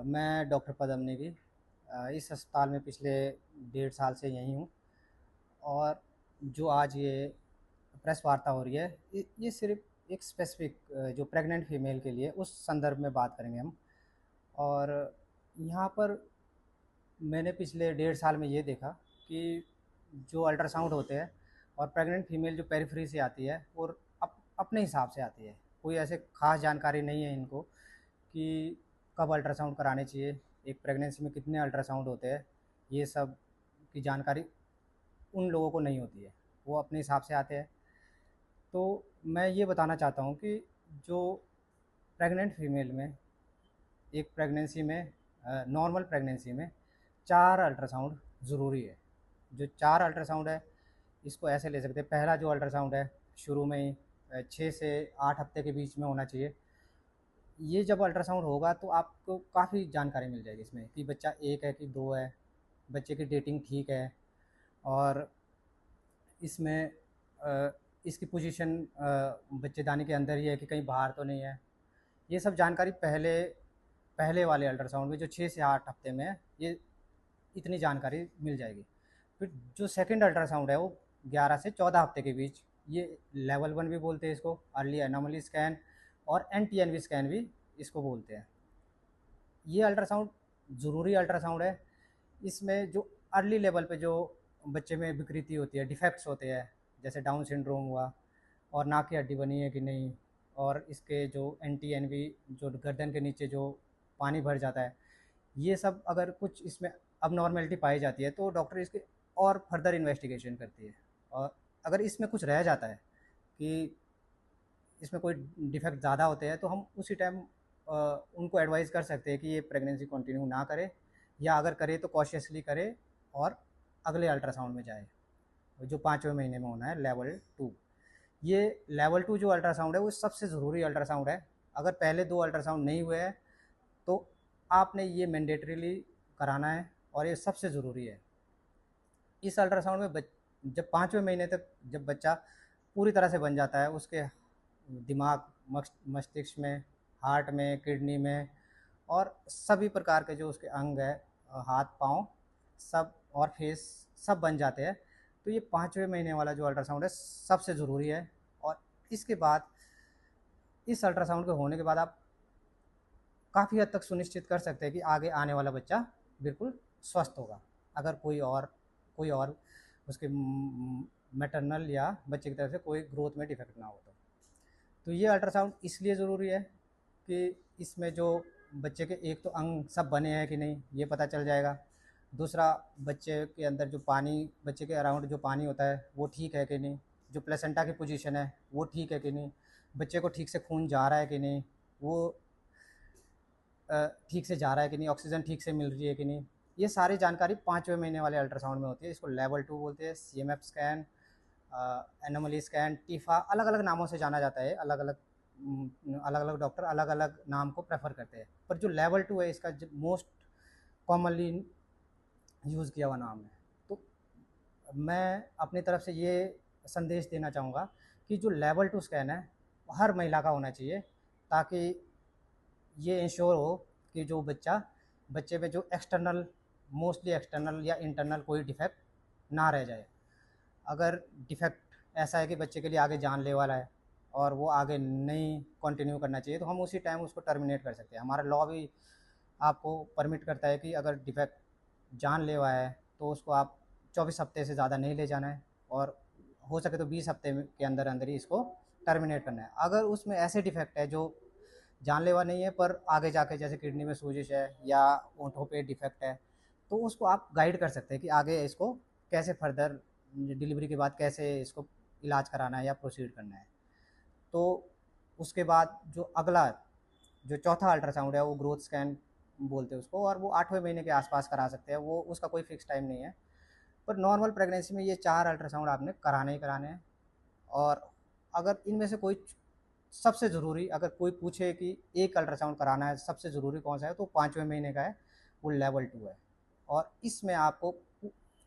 मैं डॉक्टर पदम नेगी इस अस्पताल में पिछले 1.5 साल से यहीं हूँ। और जो आज ये प्रेस वार्ता हो रही है, ये सिर्फ एक स्पेसिफिक जो प्रेग्नेंट फीमेल के लिए उस संदर्भ में बात करेंगे हम। और यहाँ पर मैंने पिछले 1.5 साल में ये देखा कि जो अल्ट्रासाउंड होते हैं और प्रेग्नेंट फीमेल जो पेरिफेरी से आती है और अपने हिसाब से आती है, कोई ऐसे ख़ास जानकारी नहीं है इनको कि कब अल्ट्रासाउंड कराने चाहिए, एक प्रेगनेंसी में कितने अल्ट्रासाउंड होते हैं, ये सब की जानकारी उन लोगों को नहीं होती है, वो अपने हिसाब से आते हैं। तो मैं ये बताना चाहता हूँ कि जो प्रेग्नेंट फीमेल में एक प्रेगनेंसी में नॉर्मल प्रेगनेंसी में 4 अल्ट्रासाउंड ज़रूरी है। जो 4 अल्ट्रासाउंड है, इसको ऐसे ले सकते हैं। पहला जो अल्ट्रासाउंड है शुरू में ही 6 से 8 हफ्ते के बीच में होना चाहिए। ये जब अल्ट्रासाउंड होगा तो आपको काफ़ी जानकारी मिल जाएगी इसमें कि बच्चा 1 है कि 2 है, बच्चे की डेटिंग ठीक है, और इसमें इसकी पोजीशन बच्चेदानी के अंदर ही है कि कहीं बाहर तो नहीं है। ये सब जानकारी पहले पहले वाले अल्ट्रासाउंड में जो 6 से 8 हफ्ते में है, ये इतनी जानकारी मिल जाएगी। फिर जो सेकंड अल्ट्रासाउंड है वो 11 से 14 हफ्ते के बीच, ये लेवल 1 भी बोलते हैं इसको, अर्ली एनोमली स्कैन, और NTNV स्कैन भी इसको बोलते हैं। ये अल्ट्रासाउंड ज़रूरी अल्ट्रासाउंड है। इसमें जो अर्ली लेवल पे जो बच्चे में विकृति होती है, डिफेक्ट्स होते हैं, जैसे डाउन सिंड्रोम हुआ, और नाक की हड्डी बनी है कि नहीं, और इसके जो NTNV जो गर्दन के नीचे जो पानी भर जाता है, ये सब अगर कुछ इसमें अबनॉर्मेलिटी पाई जाती है तो डॉक्टर इसके और फर्दर इन्वेस्टिगेशन करती है। और अगर इसमें कुछ रह जाता है कि इसमें कोई डिफेक्ट ज़्यादा होते हैं तो हम उसी टाइम उनको एडवाइस कर सकते हैं कि ये प्रेगनेंसी कंटिन्यू ना करे, या अगर करे तो कॉशियसली करे और अगले अल्ट्रासाउंड में जाए, जो 5वें महीने में होना है, लेवल 2। ये लेवल 2 जो अल्ट्रासाउंड है वो सबसे ज़रूरी अल्ट्रासाउंड है। अगर पहले 2 अल्ट्रासाउंड नहीं हुए हैं तो आपने ये मैंडेटरीली कराना है, और ये सबसे ज़रूरी है। इस अल्ट्रासाउंड में जब 5वें महीने तक जब बच्चा पूरी तरह से बन जाता है, उसके दिमाग, मस्तिष्क में, हार्ट में, किडनी में, और सभी प्रकार के जो उसके अंग है, हाथ पाँव सब, और फेस सब बन जाते हैं। तो ये 5वें महीने वाला जो अल्ट्रासाउंड है सबसे ज़रूरी है। और इसके बाद, इस अल्ट्रासाउंड के होने के बाद आप काफ़ी हद तक सुनिश्चित कर सकते हैं कि आगे आने वाला बच्चा बिल्कुल स्वस्थ होगा, अगर कोई और उसके मैटरनल या बच्चे की तरफ से कोई ग्रोथ में डिफेक्ट ना हो तो ये अल्ट्रासाउंड इसलिए ज़रूरी है कि इसमें जो बच्चे के एक तो अंग सब बने हैं कि नहीं ये पता चल जाएगा। दूसरा, बच्चे के अंदर जो पानी, बच्चे के अराउंड जो पानी होता है वो ठीक है कि नहीं, जो प्लेसेंटा की पोजीशन है वो ठीक है कि नहीं, बच्चे को ठीक से खून जा रहा है कि नहीं, वो ठीक से जा रहा है कि नहीं, ऑक्सीजन ठीक से मिल रही है कि नहीं, ये सारी जानकारी 5वें महीने वाले अल्ट्रासाउंड में होती है। इसको लेवल 2 बोलते हैं। CMF scan, anomaly scan, TIFFA, अलग अलग नामों से जाना जाता है। अलग अलग डॉक्टर अलग अलग नाम को प्रेफर करते हैं, पर जो लेवल 2 है इसका मोस्ट कॉमनली यूज़ किया हुआ नाम है। तो मैं अपनी तरफ से ये संदेश देना चाहूँगा कि जो लेवल 2 स्कैन है हर महिला का होना चाहिए, ताकि ये इंश्योर हो कि जो बच्चे में जो एक्सटर्नल, मोस्टली एक्सटर्नल या इंटरनल कोई डिफेक्ट ना रह जाए। अगर डिफेक्ट ऐसा है कि बच्चे के लिए आगे जानलेवा वाला है और वो आगे नहीं कंटिन्यू करना चाहिए, तो हम उसी टाइम उसको टर्मिनेट कर सकते हैं। हमारा लॉ भी आपको परमिट करता है कि अगर डिफेक्ट जानलेवा है तो उसको आप 24 हफ्ते से ज़्यादा नहीं ले जाना है, और हो सके तो 20 हफ्ते के अंदर अंदर ही इसको टर्मिनेट करना है। अगर उसमें ऐसे डिफेक्ट है जो जानलेवा नहीं है पर आगे जाके जैसे किडनी में सूजिश है या ओंठों पे डिफेक्ट है, तो उसको आप गाइड कर सकते हैं कि आगे इसको कैसे फर्दर, डिलीवरी के बाद कैसे इसको इलाज कराना है या प्रोसीड करना है। तो उसके बाद जो अगला, जो चौथा अल्ट्रासाउंड है वो ग्रोथ स्कैन बोलते हैं उसको, और वो 8वें महीने के आसपास करा सकते हैं। वो उसका कोई फिक्स टाइम नहीं है, पर नॉर्मल प्रेगनेंसी में ये 4 अल्ट्रासाउंड आपने कराने ही कराने हैं। और अगर इनमें से कोई सबसे ज़रूरी, अगर कोई पूछे कि एक अल्ट्रासाउंड कराना है सबसे ज़रूरी कौन सा है, तो 5वें महीने का है, वो लेवल 2 है। और इसमें आपको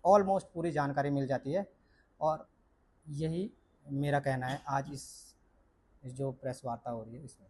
ऑलमोस्ट पूरी जानकारी मिल जाती है। और यही मेरा कहना है आज इस जो प्रेस वार्ता हो रही है इसमें।